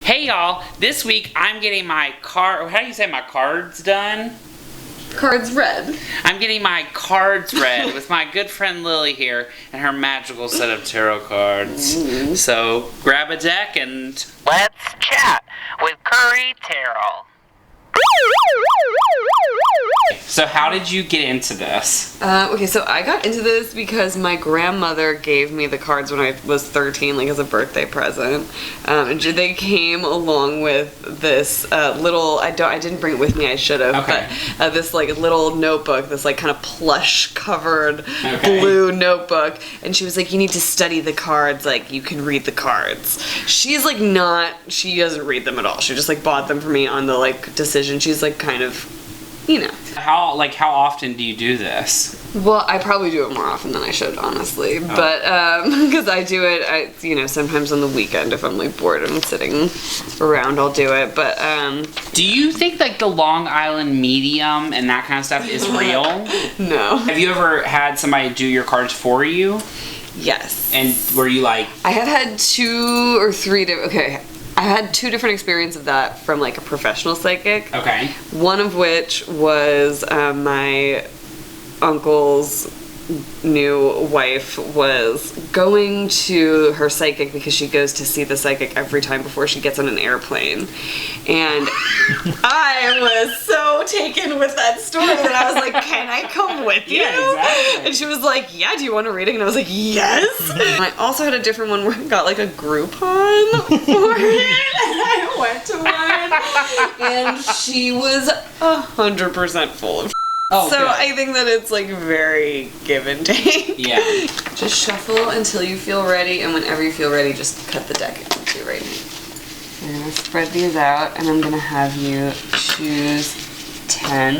Hey y'all, this week I'm getting my how do you say my cards done? Cards read. I'm getting my cards read with my good friend Lily here and her magical set of tarot cards. So grab a deck and let's chat with Currie Terrell. So how did you get into this? Okay, so I got into this because my grandmother gave me the cards when I was 13, like as a birthday present. And they came along with this little, I didn't bring it with me, I should have, okay. But this like little notebook, this like kind of plush covered blue notebook. And she was like, you need to study the cards, like you can read the cards. She's like she doesn't read them at all. She just like bought them for me on the like decision. She's like kind of, you know. How often do you do this? Well, I probably do it more often than I should, honestly. Oh. But, because I do it, sometimes on the weekend if I'm, like, bored and I'm sitting around, I'll do it. But, do you think, like, the Long Island medium and that kind of stuff is real? No. Have you ever had somebody do your cards for you? Yes. And were you, like... I have had 2 or 3 different... I had 2 different experiences of that from like a professional psychic. Okay. One of which was my uncle's new wife was going to her psychic because she goes to see the psychic every time before she gets on an airplane. And I was so taken with that story that I was like, can I come with you? Yeah, exactly. And she was like, yeah, do you want a reading? And I was like, yes. And I also had a different one where I got like a Groupon for it. And I went to one and she was 100% full of Oh, so good. I think that it's like very give and take. Yeah. Just shuffle until you feel ready, and whenever you feel ready, just cut the deck into 2 right now. I'm gonna spread these out, and I'm gonna have you choose 10.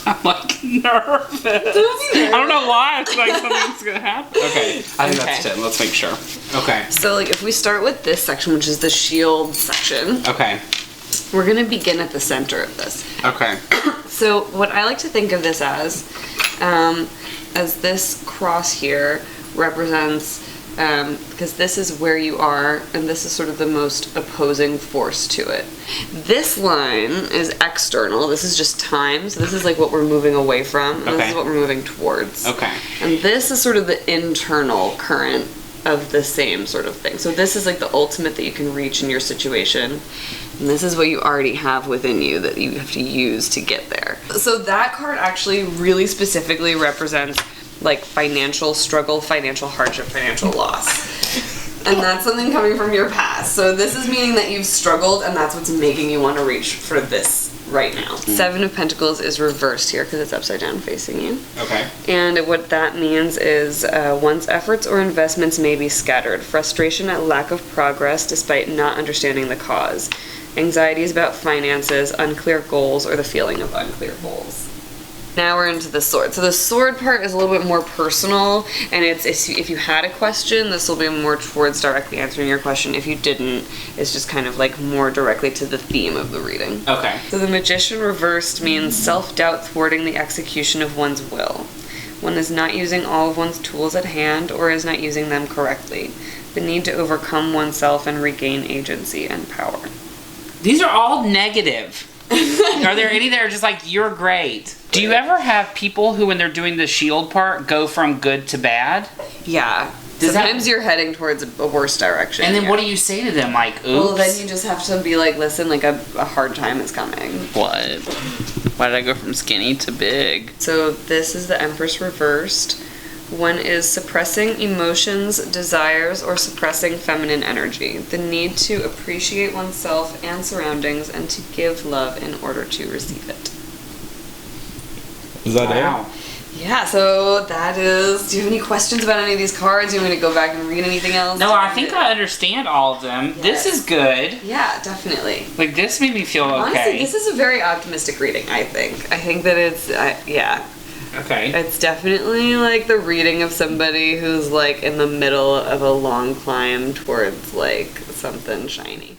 I'm like nervous. I don't know why. It's like something's gonna happen. Okay. I think that's 10. Let's make sure. Okay. So like if we start with this section, which is the shield section. Okay. We're gonna begin at the center of this. Okay. So what I like to think of this as this cross here represents, because this is where you are, and this is sort of the most opposing force to it. This line is external. This is just time. So this is like what we're moving away from, and this is what we're moving towards. Okay. And this is sort of the internal current of the same sort of thing. So this is like the ultimate that you can reach in your situation. And this is what you already have within you that you have to use to get there. So that card actually really specifically represents like financial struggle, financial hardship, financial loss. And that's something coming from your past. So this is meaning that you've struggled and that's what's making you want to reach for this right now. 7 of Pentacles is reversed here because it's upside down facing you. Okay. And what that means is one's efforts or investments may be scattered. Frustration at lack of progress despite not understanding the cause. Anxieties about finances, unclear goals, or the feeling of unclear goals. Now we're into the sword. So the sword part is a little bit more personal, and it's if you had a question, this will be more towards directly answering your question. If you didn't, it's just kind of like more directly to the theme of the reading. Okay. So the Magician reversed means self-doubt thwarting the execution of one's will. One is not using all of one's tools at hand or is not using them correctly. The need to overcome oneself and regain agency and power. These are all negative. Are there any that are just like, you're great? Do you ever have people who, when they're doing the shield part, go from good to bad? Yeah. Sometimes you're heading towards a worse direction. And then what do you say to them? Like, oops? Well, then you just have to be like, listen, like a hard time is coming. What? Why did I go from skinny to big? So this is the Empress reversed. One is suppressing emotions, desires, or suppressing feminine energy. The need to appreciate oneself and surroundings and to give love in order to receive it. Is that it? Yeah, so that is... Do you have any questions about any of these cards? Do you want me to go back and read anything else? No, I think I understand all of them. Yes. This is good. Yeah, definitely. Like, this made me feel okay. Honestly, this is a very optimistic reading, I think. I think that it's... yeah. Okay. It's definitely like the reading of somebody who's like in the middle of a long climb towards like something shiny.